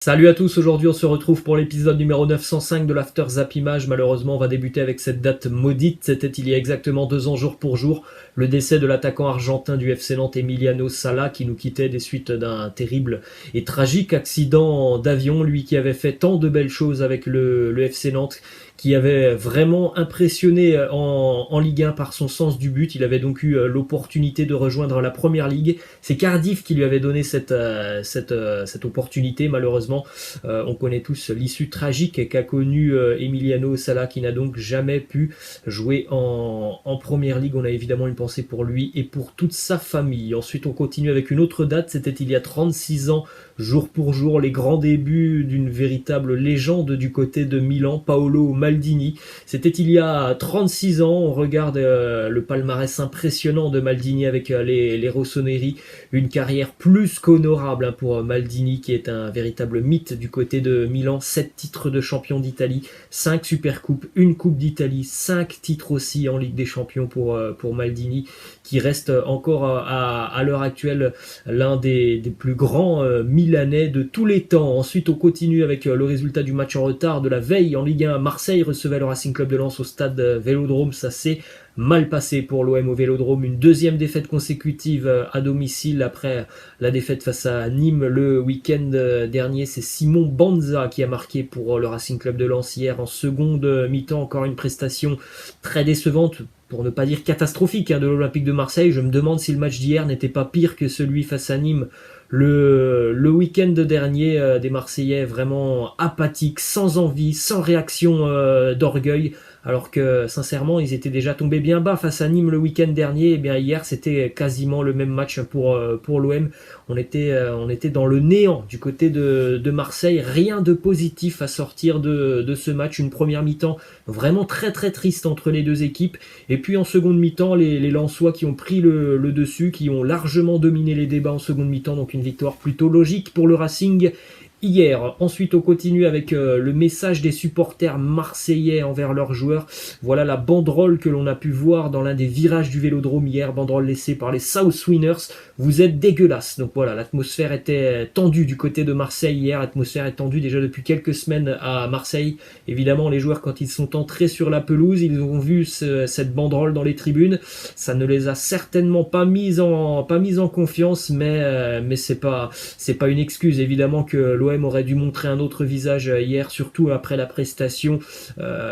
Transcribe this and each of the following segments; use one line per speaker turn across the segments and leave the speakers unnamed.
Salut à tous, aujourd'hui on se retrouve pour l'épisode numéro 905 de l'After Zap Image. Malheureusement on va débuter avec cette date maudite, c'était il y a exactement 2 ans jour pour jour, le décès de l'attaquant argentin du FC Nantes Emiliano Sala qui nous quittait des suites d'un terrible et tragique accident d'avion, lui qui avait fait tant de belles choses avec le FC Nantes, qui avait vraiment impressionné en Ligue 1 par son sens du but. Il avait donc eu l'opportunité de rejoindre la Première Ligue. C'est Cardiff qui lui avait donné cette opportunité. Malheureusement, on connaît tous l'issue tragique qu'a connue Emiliano Sala, qui n'a donc jamais pu jouer en Première Ligue. On a évidemment une pensée pour lui et pour toute sa famille. Ensuite, on continue avec une autre date. C'était il y a 36 ans, jour pour jour, les grands débuts d'une véritable légende du côté de Milan, Paolo Maldini. C'était il y a 36 ans, on regarde le palmarès impressionnant de Maldini avec les Rossoneri, une carrière plus qu'honorable pour Maldini qui est un véritable mythe du côté de Milan, 7 titres de champion d'Italie, 5 Supercoupes, une Coupe d'Italie, 5 titres aussi en Ligue des Champions pour Maldini, qui reste encore à l'heure actuelle l'un des plus grands Milanais de tous les temps. Ensuite, on continue avec le résultat du match en retard de la veille en Ligue 1. Marseille recevait le Racing Club de Lens au stade Vélodrome. Ça s'est mal passé pour l'OM au Vélodrome. Une deuxième défaite consécutive à domicile après la défaite face à Nîmes le week-end dernier. C'est Simon Banza qui a marqué pour le Racing Club de Lens hier en seconde mi-temps. Encore une prestation très décevante, pour ne pas dire catastrophique, de l'Olympique de Marseille. Je me demande si le match d'hier n'était pas pire que celui face à Nîmes le week-end dernier. Des Marseillais vraiment apathiques, sans envie, sans réaction d'orgueil, alors que sincèrement ils étaient déjà tombés bien bas face à Nîmes le week-end dernier. Et bien hier c'était quasiment le même match pour l'OM. On était dans le néant du côté de Marseille, rien de positif à sortir de ce match. Une première mi-temps vraiment très très triste entre les deux équipes, et puis en seconde mi-temps les Lensois qui ont pris le dessus, qui ont largement dominé les débats en seconde mi-temps, donc une victoire plutôt logique pour le Racing hier. Ensuite, on continue avec le message des supporters marseillais envers leurs joueurs. Voilà la banderole que l'on a pu voir dans l'un des virages du Vélodrome hier, banderole laissée par les South Winners. Vous êtes dégueulasses. Donc voilà, l'atmosphère était tendue du côté de Marseille hier. L'atmosphère est tendue déjà depuis quelques semaines à Marseille. Évidemment, les joueurs, quand ils sont entrés sur la pelouse, ils ont vu cette banderole dans les tribunes. Ça ne les a certainement pas mis en confiance, mais c'est pas une excuse. Évidemment que l'OM aurait dû montrer un autre visage hier, surtout après la prestation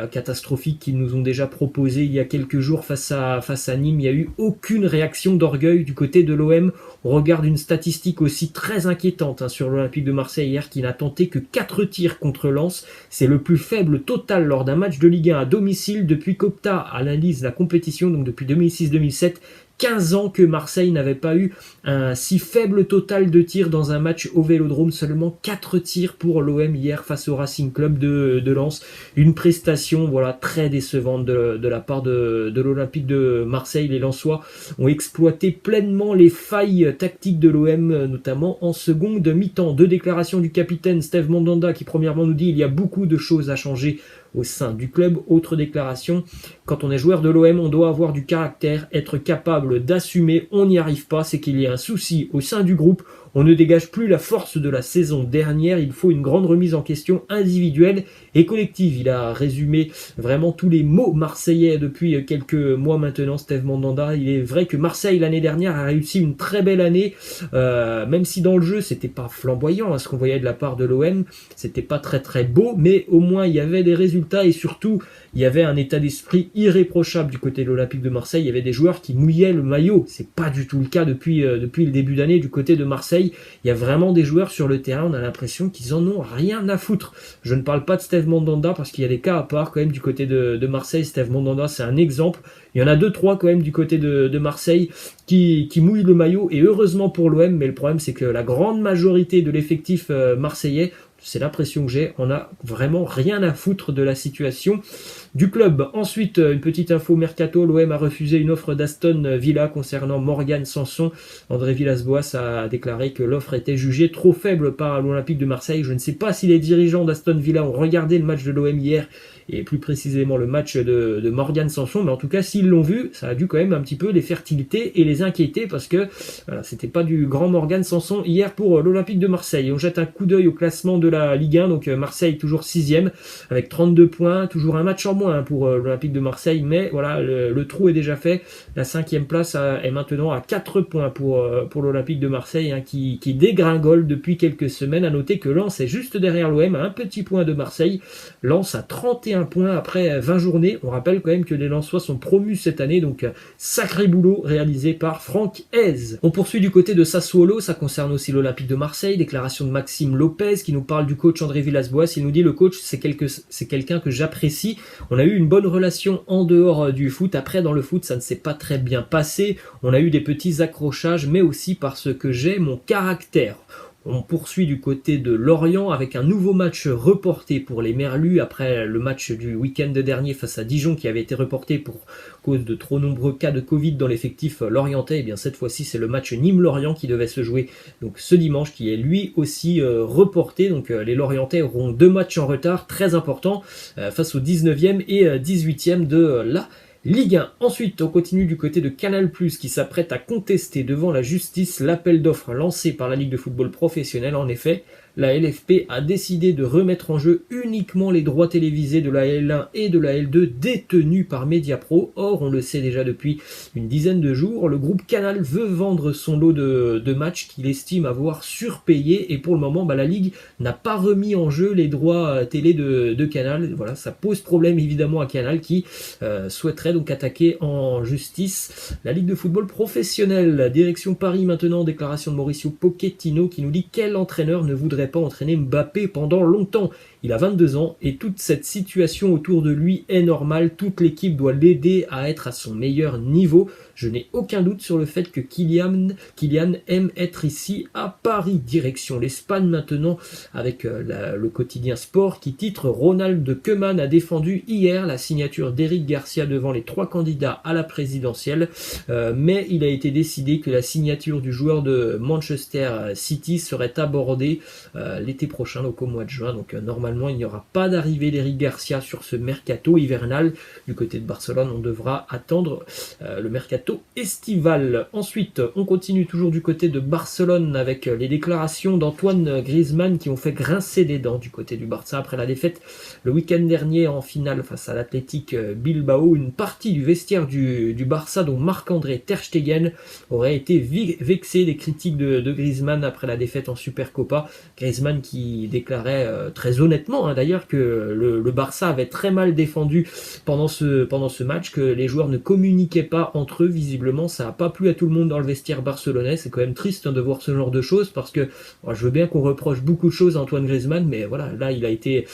catastrophique qu'ils nous ont déjà proposée il y a quelques jours face à Nîmes. Il n'y a eu aucune réaction d'orgueil du côté de l'OM. On regarde une statistique aussi très inquiétante sur l'Olympique de Marseille hier, qui n'a tenté que 4 tirs contre Lens. C'est le plus faible total lors d'un match de Ligue 1 à domicile depuis qu'Opta analyse la compétition, donc depuis 2006-2007. 15 ans que Marseille n'avait pas eu un si faible total de tirs dans un match au Vélodrome. Seulement 4 tirs pour l'OM hier face au Racing Club de Lens. Une prestation très décevante de la part de l'Olympique de Marseille. Les Lensois ont exploité pleinement les failles tactiques de l'OM, notamment en seconde mi-temps. 2 déclarations du capitaine Steve Mandanda qui premièrement nous dit: il y a beaucoup de choses à changer au sein du club. Autre déclaration: quand on est joueur de l'OM, on doit avoir du caractère, être capable d'assumer. On n'y arrive pas, c'est qu'il y a un souci au sein du groupe. On ne dégage plus la force de la saison dernière. Il faut une grande remise en question individuelle et collective. Il a résumé vraiment tous les mots marseillais depuis quelques mois maintenant, Steve Mandanda. Il est vrai que Marseille l'année dernière a réussi une très belle année, même si dans le jeu c'était pas flamboyant ce qu'on voyait de la part de l'OM, c'était pas très très beau, mais au moins il y avait des résultats et surtout il y avait un état d'esprit irréprochable du côté de l'Olympique de Marseille. Il y avait des joueurs qui mouillaient le maillot. C'est pas du tout le cas depuis le début d'année du côté de Marseille. Il y a vraiment des joueurs sur le terrain, on a l'impression qu'ils en ont rien à foutre. Je ne parle pas de Steve Mandanda parce qu'il y a des cas à part quand même du côté de Marseille. Steve Mandanda, c'est un exemple. Il y en a 2-3 quand même du côté de Marseille qui mouillent le maillot, et heureusement pour l'OM, mais le problème c'est que la grande majorité de l'effectif marseillais, c'est l'impression que j'ai, on a vraiment rien à foutre de la situation du club. Ensuite, une petite info mercato, l'OM a refusé une offre d'Aston Villa concernant Morgan Sanson. André Villas-Boas a déclaré que l'offre était jugée trop faible par l'Olympique de Marseille. Je ne sais pas si les dirigeants d'Aston Villa ont regardé le match de l'OM hier, et plus précisément le match de Morgan Sanson, mais en tout cas s'ils l'ont vu, ça a dû quand même un petit peu les faire tilter et les inquiéter, parce que voilà, c'était pas du grand Morgan Sanson hier pour l'Olympique de Marseille. On jette un coup d'œil au classement de la Ligue 1, donc Marseille toujours 6e avec 32 points, toujours un match en moins pour l'Olympique de Marseille, mais voilà, le trou est déjà fait. La 5e place est maintenant à 4 points pour l'Olympique de Marseille, hein, qui dégringole depuis quelques semaines. À noter que Lens est juste derrière l'OM, à un petit point de Marseille. Lens a 31 points après 20 journées. On rappelle quand même que les Lensois sont promus cette année, donc sacré boulot réalisé par Franck Hez. On poursuit du côté de Sassuolo, ça concerne aussi l'Olympique de Marseille. Déclaration de Maxime Lopez qui nous parle du coach André Villas-Boas. Il nous dit: le coach, c'est quelqu'un que j'apprécie. On a eu une bonne relation en dehors du foot. Après, dans le foot, ça ne s'est pas très bien passé. On a eu des petits accrochages, mais aussi parce que j'ai mon caractère. On poursuit du côté de Lorient avec un nouveau match reporté pour les Merlus après le match du week-end dernier face à Dijon qui avait été reporté pour cause de trop nombreux cas de Covid dans l'effectif lorientais. Et bien cette fois-ci, c'est le match Nîmes-Lorient qui devait se jouer donc ce dimanche, qui est lui aussi reporté. Donc les Lorientais auront 2 matchs en retard très importants face au 19e et 18e de la Ligue 1. Ensuite, on continue du côté de Canal+, qui s'apprête à contester devant la justice l'appel d'offres lancé par la Ligue de football professionnel. En effet, la LFP a décidé de remettre en jeu uniquement les droits télévisés de la L1 et de la L2 détenus par Mediapro. Or, on le sait déjà depuis une dizaine de jours, le groupe Canal veut vendre son lot de matchs qu'il estime avoir surpayé, et pour le moment, la Ligue n'a pas remis en jeu les droits télé de Canal. Voilà, ça pose problème évidemment à Canal qui souhaiterait donc attaquer en justice la Ligue de football professionnel. Direction Paris maintenant, déclaration de Mauricio Pochettino qui nous dit: quel entraîneur ne voudrait pas entraîner Mbappé pendant longtemps? Il a 22 ans et toute cette situation autour de lui est normale. Toute l'équipe doit l'aider à être à son meilleur niveau. Je n'ai aucun doute sur le fait que Kylian aime être ici à Paris. Direction l'Espagne maintenant avec le quotidien Sport qui titre: Ronald Koeman a défendu hier la signature d'Eric Garcia devant les 3 candidats à la présidentielle, mais il a été décidé que la signature du joueur de Manchester City serait abordée l'été prochain, donc au mois de juin. Donc normalement il n'y aura pas d'arrivée d'Eric Garcia sur ce mercato hivernal. Du côté de Barcelone, on devra attendre le mercato estival. Ensuite, on continue toujours du côté de Barcelone avec les déclarations d'Antoine Griezmann qui ont fait grincer des dents du côté du Barça après la défaite le week-end dernier en finale face à l'Athletic Bilbao. Une partie du vestiaire du Barça, dont Marc-André Ter Stegen, aurait été vexé des critiques de Griezmann après la défaite en Supercopa. Griezmann qui déclarait très honnêtement d'ailleurs que le Barça avait très mal défendu pendant ce match, que les joueurs ne communiquaient pas entre eux. Visiblement, ça n'a pas plu à tout le monde dans le vestiaire barcelonais. C'est quand même triste de voir ce genre de choses, parce que je veux bien qu'on reproche beaucoup de choses à Antoine Griezmann, mais voilà, là il a été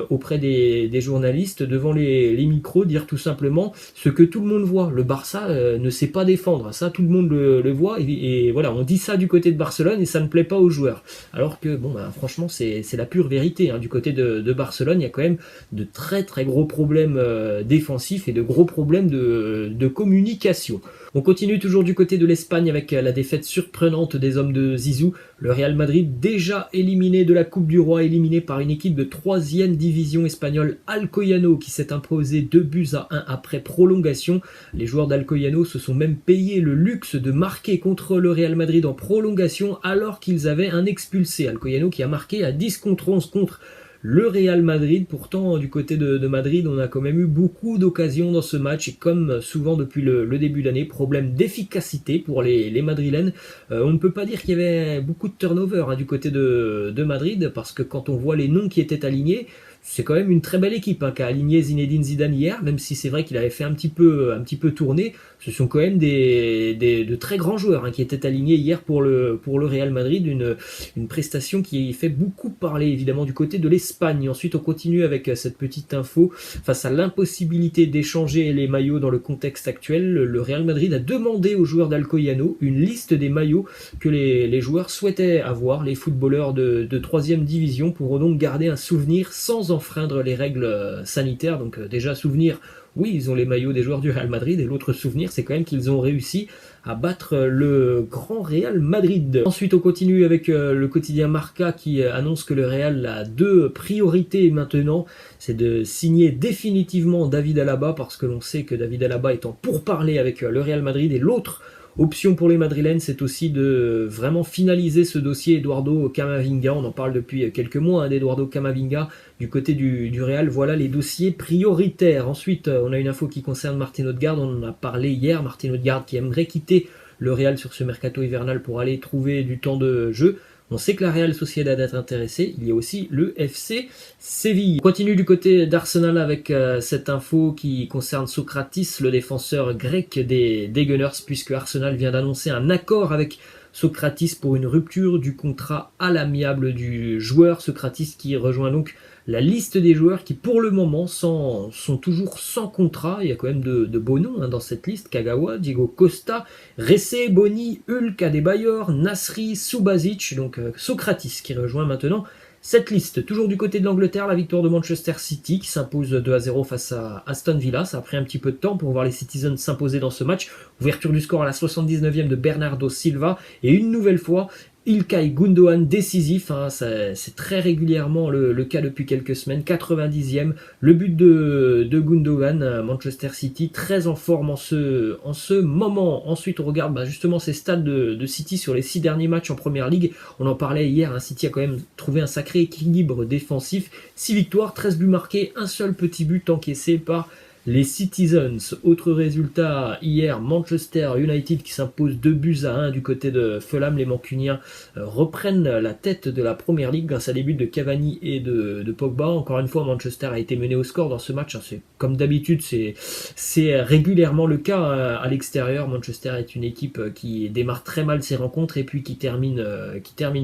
auprès des journalistes, devant les micros, dire tout simplement ce que tout le monde voit. Le Barça ne sait pas défendre, ça tout le monde le voit, et voilà, on dit ça du côté de Barcelone et ça ne plaît pas aux joueurs. Alors que franchement c'est la pure vérité, du côté de Barcelone, il y a quand même de très très gros problèmes défensifs et de gros problèmes de communication. On continue toujours du côté de l'Espagne avec la défaite surprenante des hommes de Zizou. Le Real Madrid, déjà éliminé de la Coupe du Roi, éliminé par une équipe de 3e division espagnole, Alcoyano, qui s'est imposé 2-1 après prolongation. Les joueurs d'Alcoyano se sont même payé le luxe de marquer contre le Real Madrid en prolongation alors qu'ils avaient un expulsé. Alcoyano qui a marqué à 10-11 contre le Real Madrid. Pourtant, du côté de Madrid, on a quand même eu beaucoup d'occasions dans ce match, et comme souvent depuis le début d'année, problème d'efficacité pour les Madrilènes. On ne peut pas dire qu'il y avait beaucoup de turnover du côté de Madrid, parce que quand on voit les noms qui étaient alignés, c'est quand même une très belle équipe qui a aligné Zinedine Zidane hier, même si c'est vrai qu'il avait fait un petit peu tourner. Ce sont quand même de très grands joueurs qui étaient alignés hier pour le Real Madrid. Une prestation qui fait beaucoup parler évidemment du côté de l'Espagne. Ensuite, on continue avec cette petite info. Face à l'impossibilité d'échanger les maillots dans le contexte actuel, le Real Madrid a demandé aux joueurs d'Alcoyano une liste des maillots que les joueurs souhaitaient avoir. Les footballeurs de 3e division pourront donc garder un souvenir sans enfreindre les règles sanitaires. Donc déjà, souvenir, oui, ils ont les maillots des joueurs du Real Madrid, et l'autre souvenir, c'est quand même qu'ils ont réussi à battre le grand Real Madrid. Ensuite, on continue avec le quotidien Marca qui annonce que le Real a 2 priorités maintenant. C'est de signer définitivement David Alaba, parce que l'on sait que David Alaba est en pourparlers avec le Real Madrid, et l'autre Option pour les Madrilènes, c'est aussi de vraiment finaliser ce dossier Eduardo Camavinga. On en parle depuis quelques mois d'Eduardo Camavinga du côté du Real. Voilà les dossiers prioritaires. Ensuite, on a une info qui concerne Martin Odegaard. On en a parlé hier. Martin Odegaard qui aimerait quitter le Real sur ce mercato hivernal pour aller trouver du temps de jeu. On sait que la Real Sociedad est intéressée. Il y a aussi le FC Séville. On continue du côté d'Arsenal avec cette info qui concerne Sokratis, le défenseur grec des Gunners, puisque Arsenal vient d'annoncer un accord avec Sokratis pour une rupture du contrat à l'amiable du joueur. Sokratis qui rejoint donc la liste des joueurs qui pour le moment sont toujours sans contrat. Il y a quand même de beaux noms dans cette liste: Kagawa, Diego Costa, Ressé, Boni, Hulk, Adebayor, Nasri, Subasic. Donc Sokratis qui rejoint maintenant cette liste. Toujours du côté de l'Angleterre, la victoire de Manchester City qui s'impose 2-0 face à Aston Villa. Ça a pris un petit peu de temps pour voir les Citizens s'imposer dans ce match. Ouverture du score à la 79e de Bernardo Silva. Et une nouvelle fois, Ilkay Gundogan décisif, c'est très régulièrement le cas depuis quelques semaines. 90e, le but de Gundogan, Manchester City, très en forme en ce moment. Ensuite, on regarde justement ces stats de City sur les 6 derniers matchs en Première Ligue. On en parlait hier, City a quand même trouvé un sacré équilibre défensif. 6 victoires, 13 buts marqués, un seul petit but encaissé par les Citizens. Autre résultat hier, Manchester United qui s'impose 2-1 du côté de Fulham. Les Mancuniens reprennent la tête de la Première Ligue grâce à des buts de Cavani et de Pogba. Encore une fois, Manchester a été mené au score dans ce match. C'est comme d'habitude, c'est régulièrement le cas à l'extérieur. Manchester est une équipe qui démarre très mal ses rencontres et puis qui termine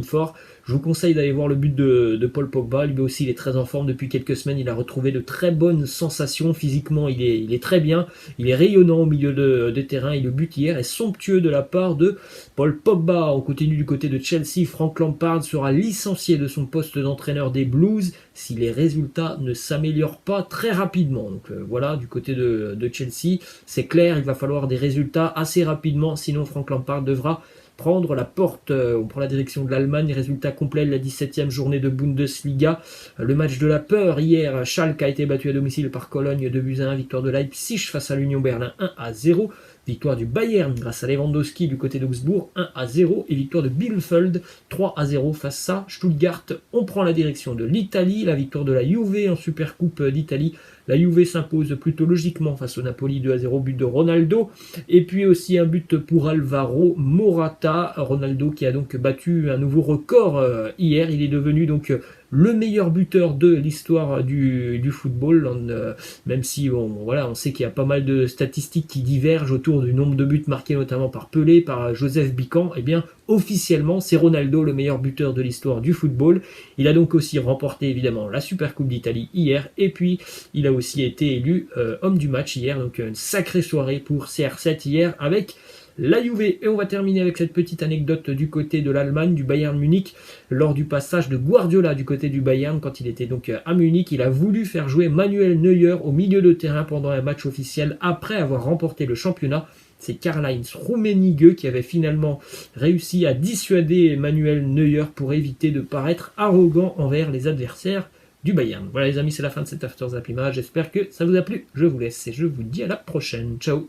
fort. Je vous conseille d'aller voir le but de Paul Pogba. Lui aussi, il est très en forme depuis quelques semaines. Il a retrouvé de très bonnes sensations. Physiquement, il est très bien. Il est rayonnant au milieu de terrain. Et le but hier est somptueux de la part de Paul Pogba. On continue du côté de Chelsea. Frank Lampard sera licencié de son poste d'entraîneur des Blues si les résultats ne s'améliorent pas très rapidement. Donc voilà, du côté de Chelsea, c'est clair, il va falloir des résultats assez rapidement. Sinon, Frank Lampard devra prendre la porte. On prend la direction de l'Allemagne. Résultat complet de la 17e journée de Bundesliga. Le match de la peur hier. Schalke a été battu à domicile par Cologne 2-1. Victoire de Leipzig face à l'Union Berlin 1-0. Victoire du Bayern grâce à Lewandowski du côté d'Augsbourg 1-0. Et victoire de Bielefeld 3-0 face à Stuttgart. On prend la direction de l'Italie. La victoire de la Juve en Supercoupe d'Italie. La Juve s'impose plutôt logiquement face au Napoli 2-0, but de Ronaldo. Et puis aussi un but pour Alvaro Morata. Ronaldo qui a donc battu un nouveau record hier. Il est devenu donc le meilleur buteur de l'histoire du football, même si on sait qu'il y a pas mal de statistiques qui divergent autour du nombre de buts marqués notamment par Pelé, par Joseph Bican. Eh bien, officiellement, c'est Ronaldo le meilleur buteur de l'histoire du football. Il a donc aussi remporté évidemment la Supercoupe d'Italie hier, et puis il a aussi été élu homme du match hier. Donc une sacrée soirée pour CR7 hier avec la Juve. Et on va terminer avec cette petite anecdote du côté de l'Allemagne, du Bayern Munich. Lors du passage de Guardiola du côté du Bayern, quand il était donc à Munich, il a voulu faire jouer Manuel Neuer au milieu de terrain pendant un match officiel après avoir remporté le championnat. C'est Karl-Heinz Rummenigge qui avait finalement réussi à dissuader Manuel Neuer pour éviter de paraître arrogant envers les adversaires du Bayern. Voilà les amis, c'est la fin de cet After Zap Image. J'espère que ça vous a plu. Je vous laisse et je vous dis à la prochaine. Ciao.